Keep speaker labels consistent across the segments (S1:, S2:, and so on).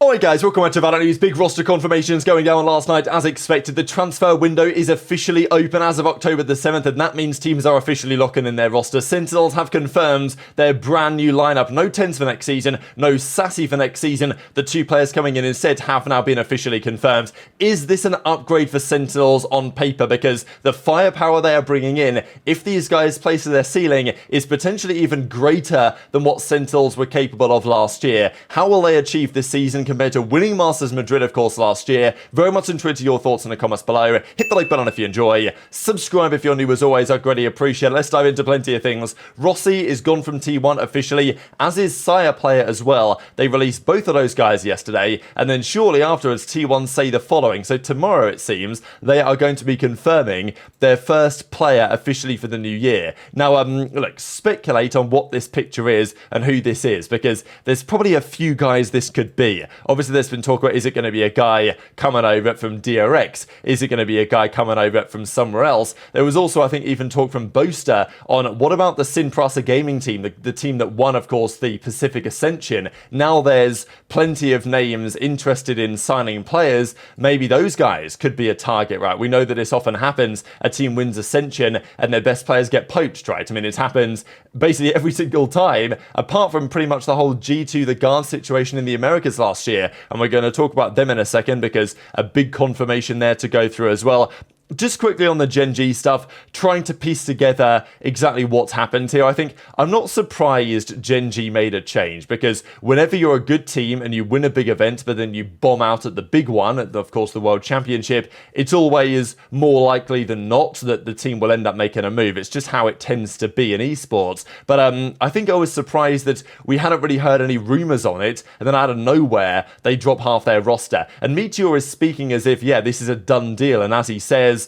S1: Alright guys, welcome back to VALORANT News. Big roster confirmations going down last night. As expected, the transfer window is officially open as of October the 7th, and that means teams are officially locking in their roster. Sentinels have confirmed their brand new lineup. No 10s for next season, no Sassy for next season. The two players coming in instead have now been officially confirmed. Is this an upgrade for Sentinels on paper? Because the firepower they are bringing in, if these guys play to their ceiling, is potentially even greater than what Sentinels were capable of last year. How will they achieve this season compared to winning Masters Madrid, of course, last year? Very much intrigued to your thoughts in the comments below. Hit the like button if you enjoy. Subscribe if you're new as always. I'd greatly appreciate it. Let's dive into plenty of things. Rossi is gone from T1 officially, as is Sire Player as well. They released both of those guys yesterday, and then shortly afterwards, T1 say the following. So tomorrow, it seems, they are going to be confirming their first player officially for the new year. Now, look, speculate on what this picture is and who this is, because there's probably a few guys this could be. Obviously, there's been talk about, is it going to be a guy coming over from DRX? Is it going to be a guy coming over from somewhere else? There was also, I think, even talk from Boaster on what about the Sinprasa gaming team, the team that won, of course, the Pacific Ascension. Now there's plenty of names interested in signing players. Maybe those guys could be a target, right? We know that this often happens. A team wins Ascension and their best players get poached, right? I mean, it happens basically every single time, apart from pretty much the whole G2, the guard situation in the Americas last year. And we're going to talk about them in a second because a big confirmation there to go through as well. Just quickly on the Gen.G stuff, trying to piece together exactly what's happened here. I think I'm not surprised Gen.G made a change, because whenever you're a good team and you win a big event, but then you bomb out at the big one, of course the World Championship, it's always more likely than not that the team will end up making a move. It's just how it tends to be in esports. But I think I was surprised that we hadn't really heard any rumours on it, and then out of nowhere, they drop half their roster. And Meteor is speaking as if, yeah, this is a done deal, and as he says,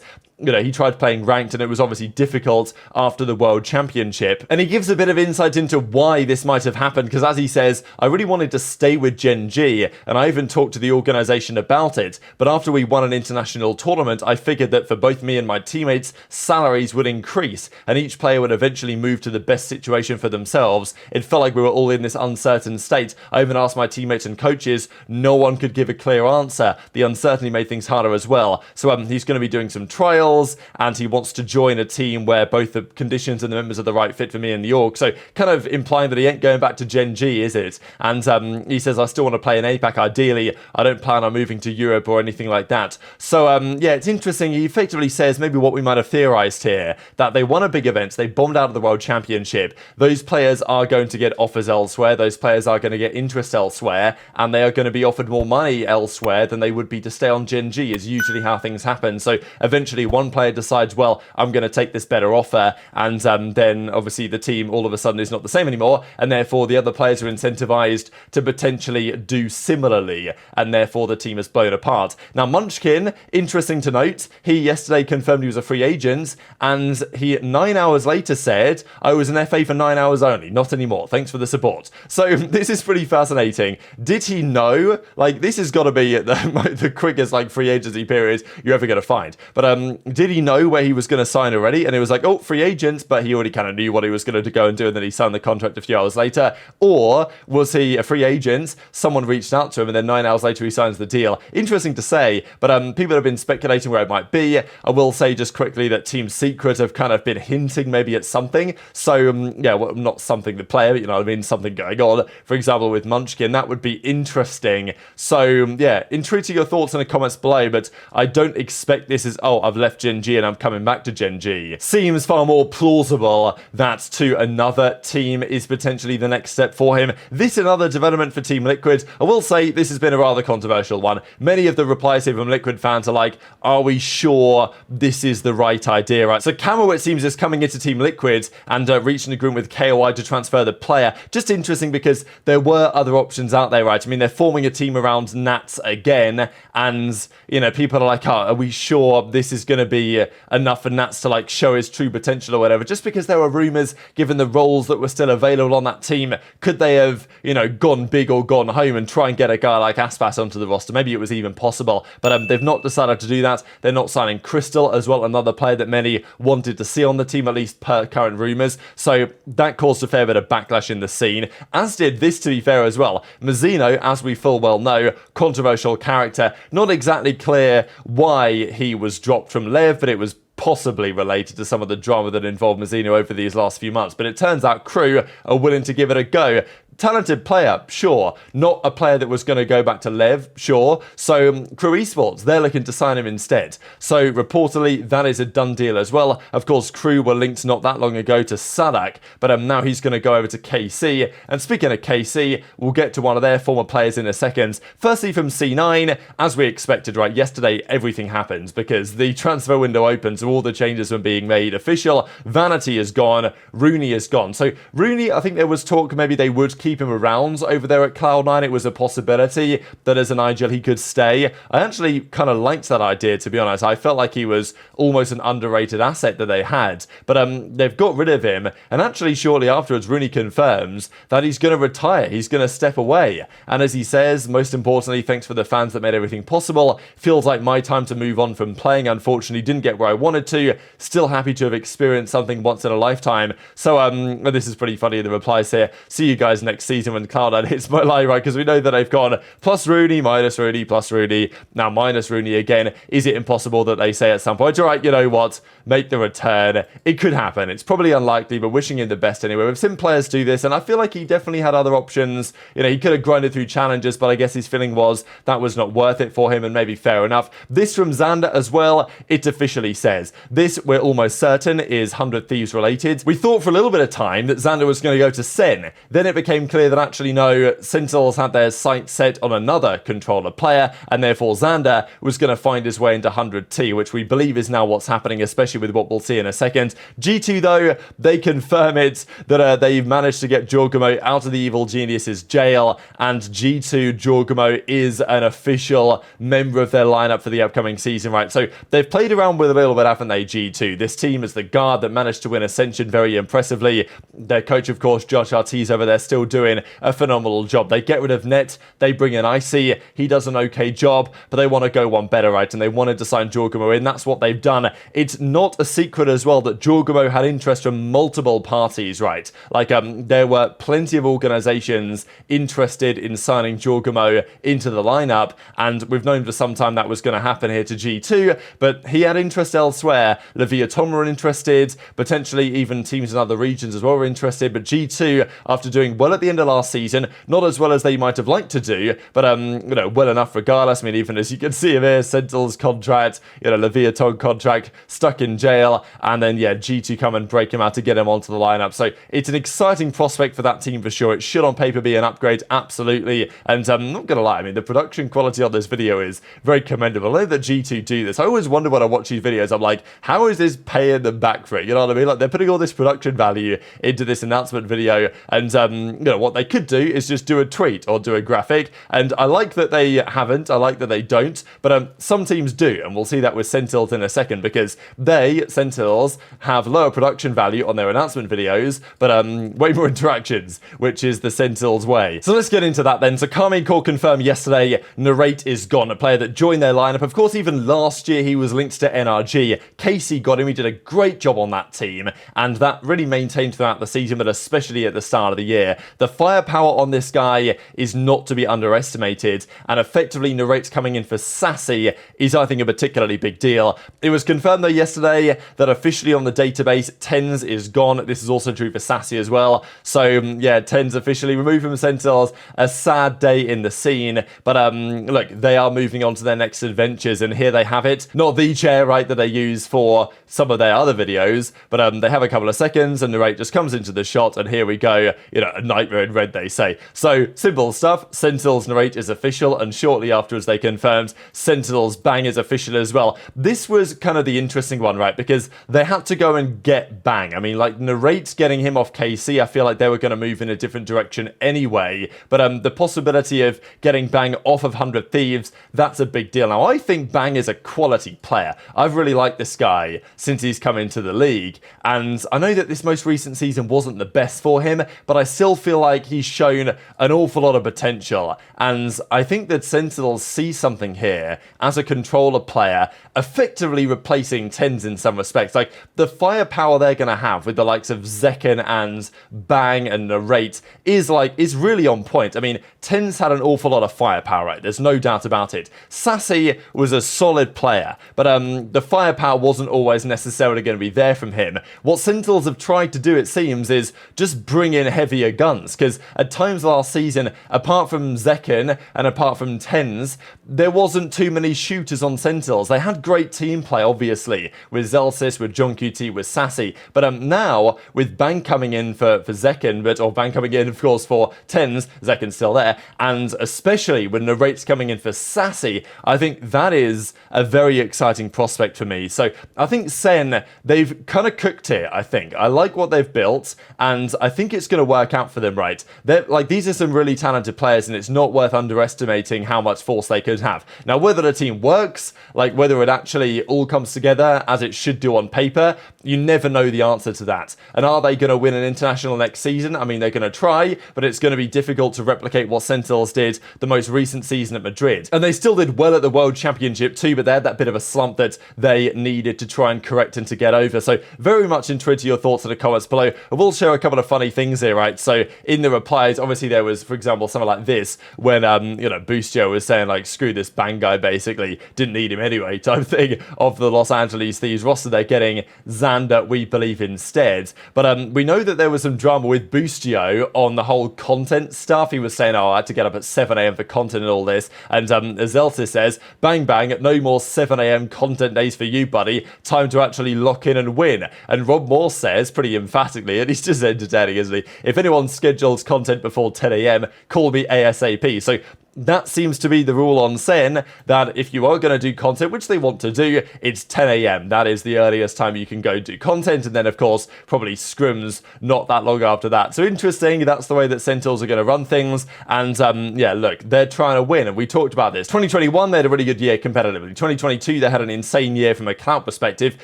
S1: you know, he tried playing ranked and it was obviously difficult after the World Championship. And he gives a bit of insight into why this might have happened, because as he says, I really wanted to stay with Gen.G, and I even talked to the organisation about it. But after we won an international tournament, I figured that for both me and my teammates, salaries would increase, and each player would eventually move to the best situation for themselves. It felt like we were all in this uncertain state. I even asked my teammates and coaches. No one could give a clear answer. The uncertainty made things harder as well. So he's going to be doing some trials, and he wants to join a team where both the conditions and the members are the right fit for me and the org. So kind of implying that he ain't going back to Gen.G, is it? And he says, I still want to play in APAC ideally. I don't plan on moving to Europe or anything like that. So yeah, it's interesting. He effectively says maybe what we might have theorized here, that they won a big event, they bombed out of the World Championship. Those players are going to get offers elsewhere. Those players are going to get interest elsewhere, and they are going to be offered more money elsewhere than they would be to stay on Gen.G, is usually how things happen. So eventually one player decides, well, I'm going to take this better offer, and then obviously the team all of a sudden is not the same anymore, and therefore the other players are incentivized to potentially do similarly, and therefore the team is blown apart. Now Munchkin, interesting to note, he yesterday confirmed he was a free agent, and he 9 hours later said, I was an FA for 9 hours only, not anymore, thanks for the support. So this is pretty fascinating. Did he know? Like, this has got to be the quickest like free agency period you're ever going to find. But did he know where he was going to sign already? And it was like, oh, free agent, but he already kind of knew what he was going to go and do, and then he signed the contract a few hours later. Or was he a free agent? Someone reached out to him, and then 9 hours later he signs the deal. Interesting to say, but people have been speculating where it might be. I will say just quickly that Team Secret have kind of been hinting maybe at something. So yeah, well, not something the player, but you know what I mean, something going on. For example, with Munchkin, that would be interesting. So yeah, intrigued to your thoughts in the comments below, but I don't expect this as, oh, I've left Gen.G and I'm coming back to Gen.G. Seems far more plausible that to another team is potentially the next step for him. This another development for Team Liquid. I will say this has been a rather controversial one. Many of the replies here from Liquid fans are like, are we sure this is the right idea, right? So Camo, it seems, is coming into Team Liquid and reaching an agreement with KOI to transfer the player. Just interesting because there were other options out there, right? I mean, they're forming a team around Nats again, and, you know, people are like, oh, are we sure this is going to be enough for Nats to like show his true potential or whatever, just because there were rumours given the roles that were still available on that team. Could they have, you know, gone big or gone home and try and get a guy like Aspas onto the roster? Maybe it was even possible, but they've not decided to do that. They're not signing Crystal as well, another player that many wanted to see on the team, at least per current rumours. So that caused a fair bit of backlash in the scene, as did this, to be fair, as well. Mazzino, as we full well know, controversial character. Not exactly clear why he was dropped from Lev, but it was possibly related to some of the drama that involved Mazzino over these last few months. But it turns out Crew are willing to give it a go. Talented player, sure. Not a player that was going to go back to Lev, sure. So Crew Esports, they're looking to sign him instead. So reportedly, that is a done deal as well. Of course, Crew were linked not that long ago to Sadak, but now he's going to go over to KC. And speaking of KC, we'll get to one of their former players in a second. Firstly, from C9, as we expected, right, yesterday everything happens because the transfer window opens, all the changes were being made official. Vanity is gone, Rooney is gone. So Rooney, I think there was talk maybe they would keep him around over there at Cloud9. It was a possibility that as an IGL he could stay. I actually kind of liked that idea, to be honest. I felt like he was almost an underrated asset that they had, but they've got rid of him, and actually shortly afterwards Rooney confirms that he's going to retire, he's going to step away, and as he says, most importantly, thanks for the fans that made everything possible, feels like my time to move on from playing. Unfortunately didn't get where I wanted to, still happy to have experienced something once in a lifetime. So this is pretty funny in the replies here. See you guys next season when Cloud9 hits my line, right? Because we know that they've gone plus Rooney, minus Rooney, plus Rooney, now minus Rooney again. Is it impossible that they say at some point, all right, you know what, make the return? It could happen. It's probably unlikely, but wishing him the best anyway. We've seen players do this, and I feel like he definitely had other options. You know, he could have grinded through challenges, but I guess his feeling was that was not worth it for him, and maybe fair enough. This from Xander as well, it officially says, this we're almost certain is 100 Thieves related. We thought for a little bit of time that Xander was going to go to Sen. Then it became clear that actually no, Sentinels had their sights set on another controller player, and therefore Xander was going to find his way into 100T, which we believe is now what's happening, especially with what we'll see in a second. G2 though, they confirm it, that they've managed to get Jorgamo out of the Evil Genius's jail, and G2 Jorgamo is an official member of their lineup for the upcoming season, right? So they've played around with a little bit, haven't they, G2? This team is the guard that managed to win Ascension very impressively. Their coach, of course, Josh Ortiz over there, still doing a phenomenal job. They get rid of Net, they bring in Icy, he does an okay job, but they want to go one better, right? And they wanted to sign Jorgamo in, that's what they've done. It's not a secret as well that Jorgamo had interest from multiple parties, right? Like, there were plenty of organizations interested in signing Jorgamo into the lineup, and we've known for some time that was going to happen here to G2, but he had interest elsewhere. Leviathan were interested, potentially even teams in other regions as well were interested, but G2, after doing well at the end of last season, not as well as they might have liked to do, but you know, well enough regardless. I mean, even as you can see here, Sentinels contract, you know, Leviathan contract, stuck in jail, and then yeah, G2 come and break him out to get him onto the lineup. So it's an exciting prospect for that team for sure. It should on paper be an upgrade, absolutely. And I'm not gonna lie, I mean, the production quality on this video is very commendable. I know that G2 do this. I always wonder when I watch these videos, I'm like, how is this paying them back for it? You know what I mean? Like, they're putting all this production value into this announcement video, and you know, what they could do is just do a tweet or do a graphic, and I like that they haven't, I like that they don't, but some teams do, and we'll see that with Sentinels in a second, because they, Sentinels, have lower production value on their announcement videos, but way more interactions, which is the Sentinels way. So let's get into that then. So Karmine Core confirmed yesterday, N4RRATE is gone, a player that joined their lineup. Of course, even last year he was linked to NRG. Casey got him, he did a great job on that team, and that really maintained throughout the season, but especially at the start of the year. The firepower on this guy is not to be underestimated, and effectively N4RRATE's coming in for Sassy is, I think, a particularly big deal. It was confirmed though yesterday that officially on the database, Tens is gone. This is also true for Sassy as well. So yeah, Tens officially removed from Sentinels. A sad day in the scene, but look, they are moving on to their next adventures, and here they have it. Not the chair, right, that they use for some of their other videos, but they have a couple of seconds, and N4RRATE just comes into the shot, and here we go. You know, a nightmare in red, they say. So, simple stuff. Sentinels N4RRATE is official, and shortly afterwards they confirmed Sentinels Bang is official as well. This was kind of the interesting one, right? Because they had to go and get Bang. I mean, like, N4RRATE getting him off KC, I feel like they were going to move in a different direction anyway. But the possibility of getting Bang off of 100 Thieves, that's a big deal. Now, I think Bang is a quality player. I've really liked this guy since he's come into the league. And I know that this most recent season wasn't the best for him, but I still feel like he's shown an awful lot of potential. And I think that Sentinels see something here as a controller player, effectively replacing TenZ in some respects. Like, the firepower they're going to have with the likes of Zekken and Bang and N4RRATE is really on point. I mean, TenZ had an awful lot of firepower, right? There's no doubt about it. Sassy was a solid player, but the firepower wasn't always necessarily going to be there from him. What Sentinels have tried to do, it seems, is just bring in heavier guns, because at times last season, apart from Zekken and apart from TenZ, there wasn't too many shooters on Sentinels. They had great team play, obviously, with Zellsis, with John.G, with Sassy, but now, with Bang coming in for Zekken, or Bang coming in, of course, for TenZ, Zekken's still there, and especially when N4RRATE's coming in for Sassy, I think that is a very exciting prospect for me. So I think Sen, they've kind of cooked here, I think. I like what they've built, and I think it's going to work out for them, right? These are some really talented players, and it's not worth underestimating how much force they could have. Now, whether the team works, like whether it actually all comes together as it should do on paper, you never know the answer to that. And are they going to win an international next season? I mean, they're going to try, but it's going to be difficult to replicate what Sentinels did the most recent season at Madrid. And they still did well at the World Championship too, but they had that bit of a slump that they needed to try and correct and to get over. So very much intrigued to your thoughts in the comments below. I will share a couple of funny things here, right? So in the replies, obviously there was, for example, something like this, when, Boostio was saying, like, screw this Bang guy, basically, didn't need him anyway, type thing, of the Los Angeles Thieves roster. They're getting Xander, we believe, instead. But we know that there was some drama with Boostio on the whole content stuff. He was saying, oh, I had to get up at 7 AM for content and all this. And Zeltis says, bang, bang, no more 7 AM content days for you, buddy. Time to actually lock in and win. And Rob Moore says, pretty emphatically, and he's just entertaining, isn't he? If anyone schedules content before 10 AM, call me ASAP. So that seems to be the rule on Sen, that if you are going to do content, which they want to do, it's 10 AM. That is the earliest time you can go do content, and then, of course, probably scrims not that long after that. So interesting, that's the way that Sentinels are going to run things, and yeah, look, they're trying to win, and we talked about this. 2021, they had a really good year competitively. 2022, they had an insane year from a clout perspective.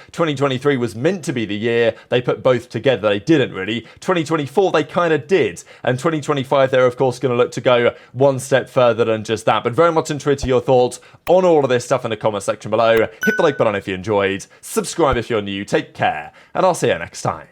S1: 2023 was meant to be the year. They put both together. They didn't really. 2024, they kind of did, and 2025, they're, of course, going to look to go one step further than just that. But very much intrigued to your thoughts on all of this stuff in the comment section below. Hit the like button if you enjoyed, subscribe if you're new, take care, and I'll see you next time.